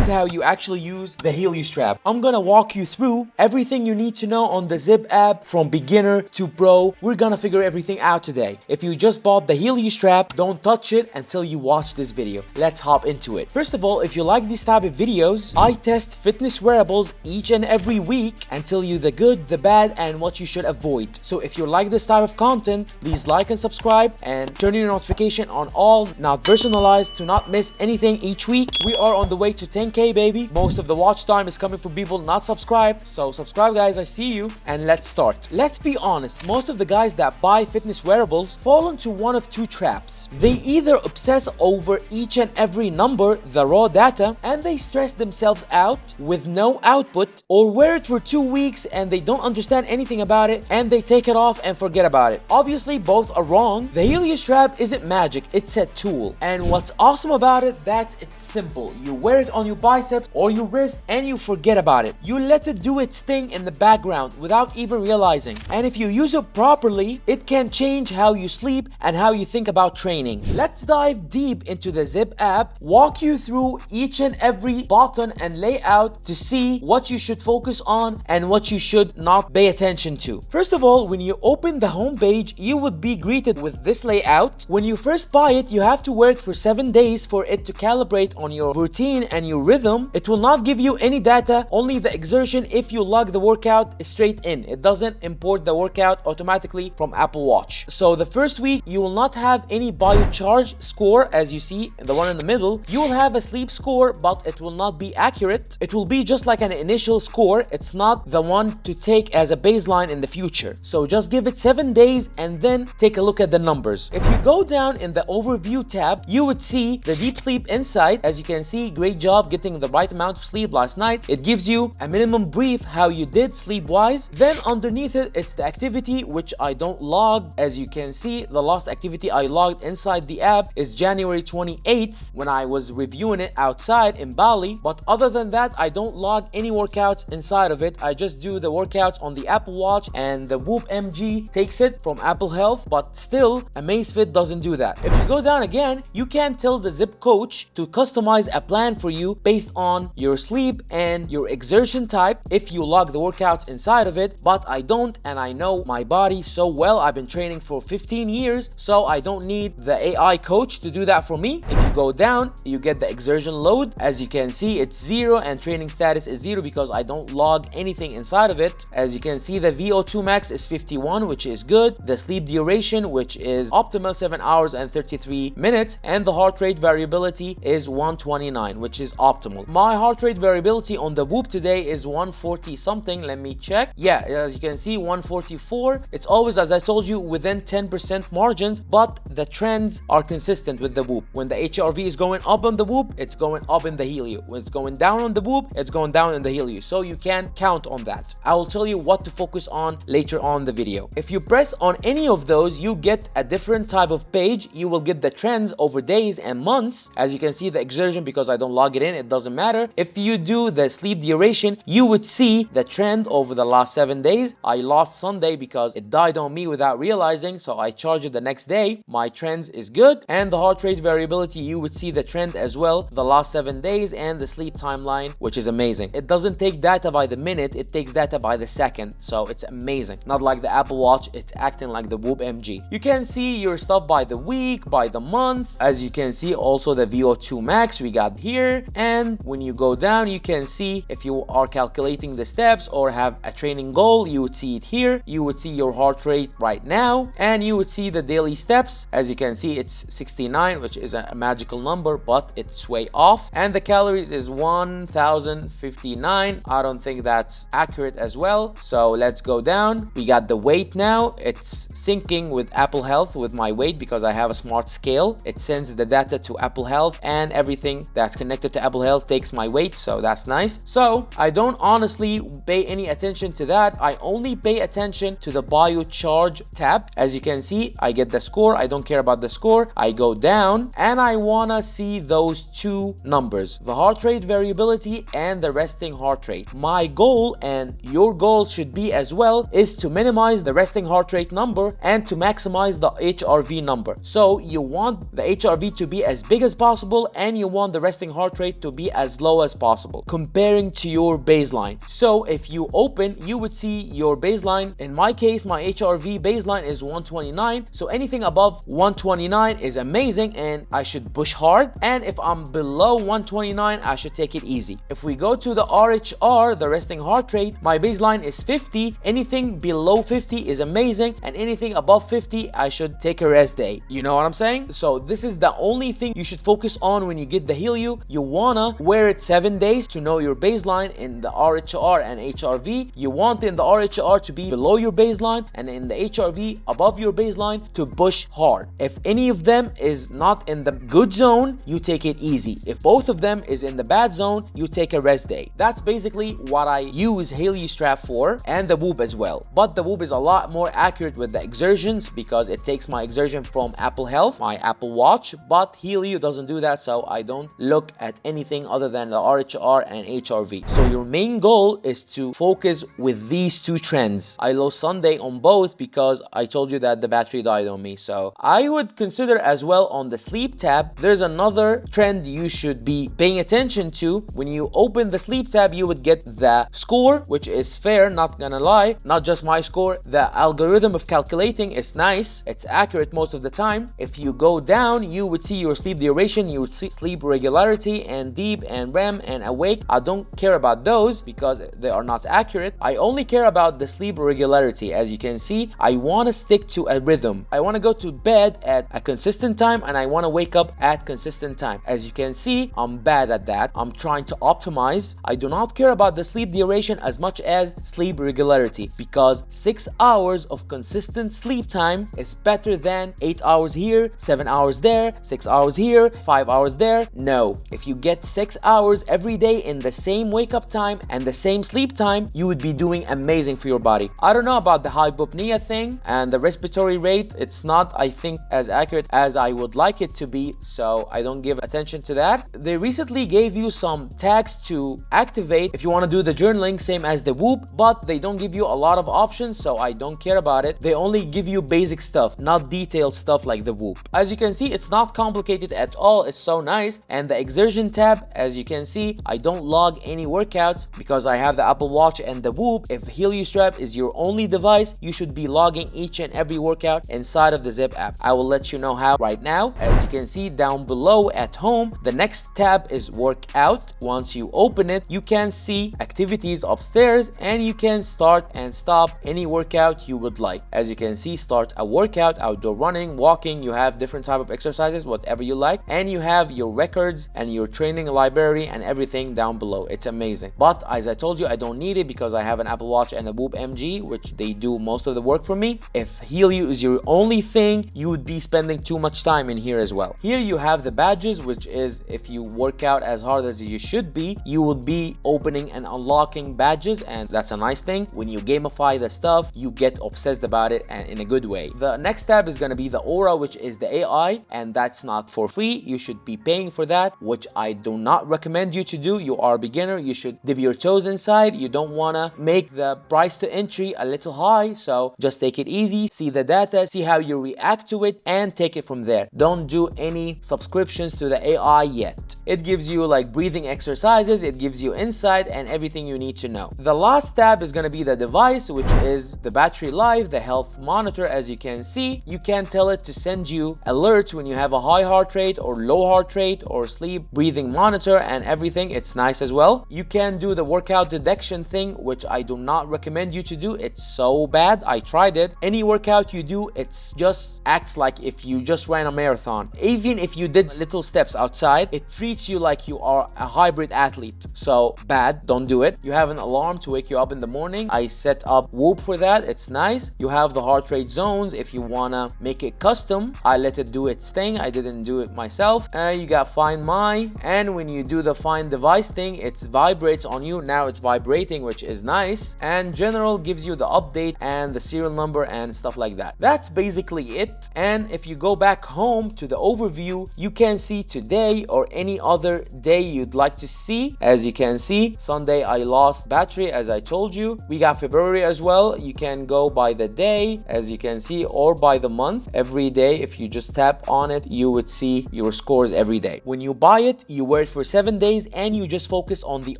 how you actually use the Helio Strap. I'm gonna walk you through everything you need to know on the Zip app from beginner to pro. We're gonna figure everything out today. If you just bought the Helio Strap, don't touch it until you watch this video. Let's hop into it. First of all, if you like these type of videos, I test fitness wearables each and every week and tell you the good, the bad, and what you should avoid. So if you like this type of content, please like and subscribe and turn your notification on all, not personalized, to not miss anything each week. We are on the way to 10K, baby. Most of the watch time is coming from people not subscribed. So subscribe, guys, I see you. And let's start. Let's be honest, most of the guys that buy fitness wearables fall into one of two traps. They either obsess over each and every number, the raw data, and they stress themselves out with no output, or wear it for 2 weeks and they don't understand anything about it and they take it off and forget about it. Obviously, both are wrong. The Helio Strap isn't magic, it's a tool. And what's awesome about it, that it's simple. You wear it on your biceps or your wrist and you forget about it. You let it do its thing in the background without even realizing. And if you use it properly, it can change how you sleep and how you think about training. Let's dive deep into the Zip app, walk you through each and every button and layout to see what you should focus on and what you should not pay attention to. First of all, when you open the home page, you would be greeted with this layout. When you first buy it, you have to wear it for 7 days for it to calibrate on your routine and your rhythm. It will not give you any data, only the exertion if you log the workout straight in. It doesn't import the workout automatically from Apple Watch. So the first week, you will not have any biocharge score, as you see, the one in the middle. You will have a sleep score, but it will not be accurate. It will be just like an initial score. It's not the one to take as a baseline in the future. So just give it 7 days and then take a look at the numbers. If you go down in the overview tab, you would see the deep sleep insight. As you can see, great job getting the right amount of sleep last night. It gives you a minimum brief how you did sleep wise. Then underneath it, it's the activity, which I don't log. As you can see, the last activity I logged inside the app is January 28th when I was reviewing it outside in Bali. But other than that, I don't log any workouts inside of it. I just do the workouts on the Apple Watch, and the Whoop MG takes it from Apple Health, but still Amazfit doesn't do that. If you go down again, you can tell the Zip coach to customize a plan for you based on your sleep and your exertion type if you log the workouts inside of it. But I don't, and I know my body so well. I've been training for 15 years, so I don't need the AI coach to do that for me. If you go down, you get the exertion load. As you can see, it's 0 and training status is 0 because I don't log anything inside of it. As you can see, the VO2 Max is 51, which is good. The sleep duration, which is optimal, 7 hours and 33 minutes. And the heart rate variability is 129, which is optimal. My heart rate variability on the Whoop today is 140 something. Let me check. Yeah, as you can see, 144. It's always, as I told you, within 10% margins, but the trends are consistent with the Whoop. When the HRV is going up on the Whoop, it's going up in the Helio. When it's going down on the Whoop, it's going down in the Helio. So you can count on that. I will tell you what to focus on later on the video. If you press on any of those, you get a different type of page. You will get the trends over days and months. As you can see, the exertion, because I don't log it in, it doesn't matter. If you do the sleep duration, you would see the trend over the last 7 days. I lost Sunday because it died on me without realizing, so I charged it the next day. My trends is good. And the heart rate variability, you would see the trend as well, the last 7 days, and the sleep timeline, which is amazing. It doesn't take data by the minute, it takes data by the second. So it's amazing. Not like the Apple Watch, it's acting like the Whoop MG. You can see your stuff by the week, by the month. As you can see, also the VO2 Max we got here. And when you go down, you can see if you are calculating the steps or have a training goal, you would see it here. You would see your heart rate right now, and you would see the daily steps. As you can see, it's 69, which is a magical number, but it's way off. And the calories is 1059. I don't think that's accurate as well. So let's go down. We got the weight now. It's syncing with Apple Health with my weight because I have a smart scale. It sends the data to Apple Health, and everything that's connected to Apple Health takes my weight. So that's nice. So I don't honestly pay any attention to that. I only pay attention to the biocharge tab. As you can see, I get the score. I don't care about the score. I go down and I want to see those two numbers, the heart rate variability and the resting heart rate. My goal, and your goal should be as well, is to minimize the resting heart rate number and to maximize the HRV number. So you want the HRV to be as big as possible and you want the resting heart rate to be as low as possible, comparing to your baseline. So if you open, you would see your baseline. In my case, my HRV baseline is 129. So anything above 129 is amazing and I should push hard. And if I'm below 129, I should take it easy. If we go to the RHR, the resting heart rate, my baseline is 50. Anything below 50 is amazing, and anything above 50, I should take a rest day. You know what I'm saying? So this is the only thing you should focus on when you get the Helio. You wanna wear it 7 days to know your baseline in the RHR and HRV. You want in the RHR to be below your baseline, and in the HRV above your baseline to push hard. If any of them is not in the good zone, you take it easy. If both of them is in the bad zone, you take a rest day. That's basically what I use Helio Strap for, and the Whoop as well. But the Whoop is a lot more accurate with the exertions because it takes my exertion from Apple Health, my Apple Watch, but Helio doesn't do that, so I don't look at anything other than the RHR and HRV. So your main goal is to focus with these two trends. I lost Sunday on both because I told you that the battery died on me. So I would consider as well on the sleep tab, there's another trend you should be paying attention to. When you open the sleep tab, you would get the score, which is fair, not gonna lie, not just my score. The algorithm of calculating is nice, it's accurate most of the time. If you go down, you would see your sleep duration, you would see sleep regularity and deep and REM and awake. I don't care about those because they are not accurate. I only care about the sleep regularity. As you can see, I want to stick to a rhythm. I want to go to bed at a consistent time and I want to wake up at consistent time. As you can see, I'm bad at that. I'm trying to optimize. I do not care about the sleep duration as much as sleep regularity, because 6 hours of consistent sleep time is better than 8 hours here, 7 hours there, 6 hours here, 5 hours there. No, if you get 6 hours every day in the same wake up time and the same sleep time, you would be doing amazing for your body. I don't know about the hypopnea thing and the respiratory rate. It's not, I think, as accurate as I would like it to be, so I don't give attention to that. They recently gave you some tags to activate if you want to do the journaling, same as the Whoop, but they don't give you a lot of options, so I don't care about it. They only give you basic stuff, not detailed stuff like the Whoop. As you can see, it's not complicated at all. It's so nice. And the exertion tab, as you can see, I don't log any workouts because I have the Apple Watch and the Whoop. If Helio Strap is your only device, you should be logging each and every workout inside of the Zip app. I will let you know how right now. As you can see down below at home, the next tab is workout. Once you open it, you can see activities upstairs and you can start and stop any workout you would like. As you can see, start a workout, outdoor running, walking, you have different type of exercises, whatever you like, and you have your records and your training library and everything down below. It's amazing. But as I told you, I don't need it because I have an Apple Watch and a Whoop MG, which they do most of the work for me. If Helio is your only thing, you would be spending too much time in here as well. Here you have the badges, which is if you work out as hard as you should be, you will be opening and unlocking badges, and that's a nice thing. When you gamify the stuff, you get obsessed about it and in a good way. The next tab is going to be the Aura, which is the AI, and that's not for free. You should be paying for that, which I do not recommend you to do. You are a beginner, you should dip your toes inside. You don't want to make the price to entry a little high, so just take it easy, see the data, see how you react to it, and take it from there. Don't do any subscriptions to the AI yet. It gives you like breathing exercises, it gives you insight and everything you need to know. The last tab is going to be the device, which is the battery life, the health monitor. As you can see, you can tell it to send you alerts when you have a high heart rate or low heart rate or sleep breathing monitor and everything. It's nice as well. You can do the workout detection thing, which I do not recommend you to do. It's so bad. I tried it. Any workout you do, it's just acts like if you just ran a marathon. Even if you did little steps outside, it treats you like you are a hybrid athlete. So bad, don't do it. You have an alarm to wake you up in the morning. I set up Whoop for that. It's nice. You have the heart rate zones. If you wanna make it custom, I let it do its thing. I didn't do it myself. You got Find My, and when you do the Find Device thing, it vibrates on you. Now it's vibrating, which is nice. And General gives you the update and the serial number and stuff like that. That's basically it. And if you go back home to the overview, you can see today or any other day you'd like to see. As you can see, Sunday I lost battery, as I told you. We got February as well. You can go by the day, as you can see, or by the month. Every day, if you just tap on it, you would see your scores every day. When you buy it, you wear wear it for 7 days and you just focus on the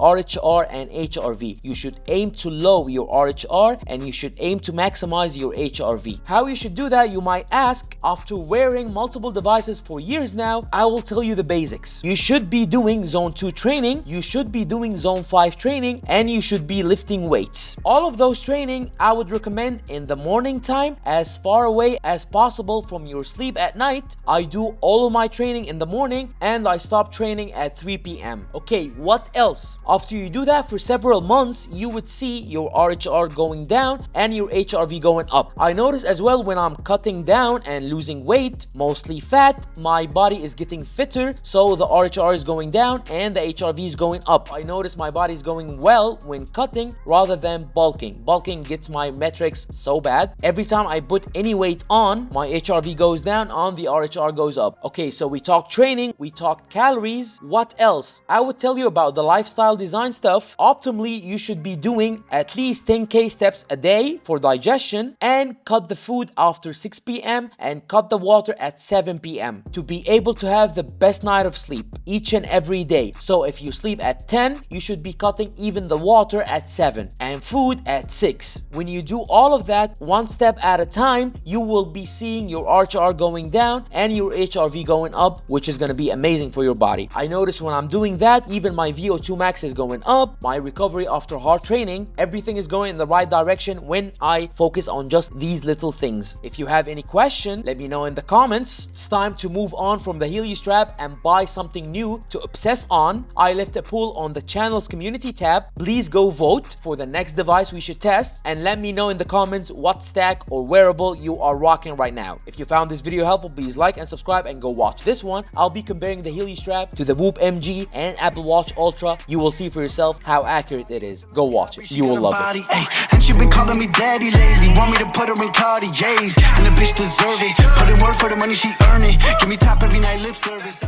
RHR and HRV. You should aim to lower your RHR and you should aim to maximize your HRV. How you should do that, you might ask. After wearing multiple devices for years now, I will tell you the basics. You should be doing zone 2 training, you should be doing zone 5 training, and you should be lifting weights. All of those training I would recommend in the morning time, as far away as possible from your sleep at night. I do all of my training in the morning and I stop training at 3 p.m. Okay, what else? After you do that for several months, you would see your RHR going down and your HRV going up. I notice as well when I'm cutting down and losing weight, mostly fat, my body is getting fitter, so the RHR is going down and the HRV is going up. I notice my body is going well when cutting rather than bulking. Bulking gets my metrics so bad. Every time I put any weight on, my HRV goes down and the RHR goes up. Okay, so we talked training, we talked calories. What else? I would tell you about the lifestyle design stuff. Optimally, you should be doing at least 10k steps a day for digestion and cut the food after 6 p.m. and cut the water at 7 p.m. to be able to have the best night of sleep each and every day. So if you sleep at 10, you should be cutting even the water at 7 and food at 6. When you do all of that one step at a time, you will be seeing your RHR going down and your HRV going up, which is going to be amazing for your body. I notice when I'm doing that, even my VO2 Max is going up, my recovery after hard training, everything is going in the right direction when I focus on just these little things. If you have any question, let me know in the comments. It's time to move on from the Helio Strap and buy something new to obsess on. I left a poll on the channel's community tab. Please go vote for the next device we should test and let me know in the comments what stack or wearable you are rocking right now. If you found this video helpful, please like and subscribe and go watch this one. I'll be comparing the Helio Strap to the Whoop MG and Apple Watch Ultra. You will see for yourself how accurate it is. Go watch it. You will love it. And she been calling me daddy lately. Want me to put her in Cartier's, and the bitch deserve it. Put in work for the money she earning. Give me top every night, lip service.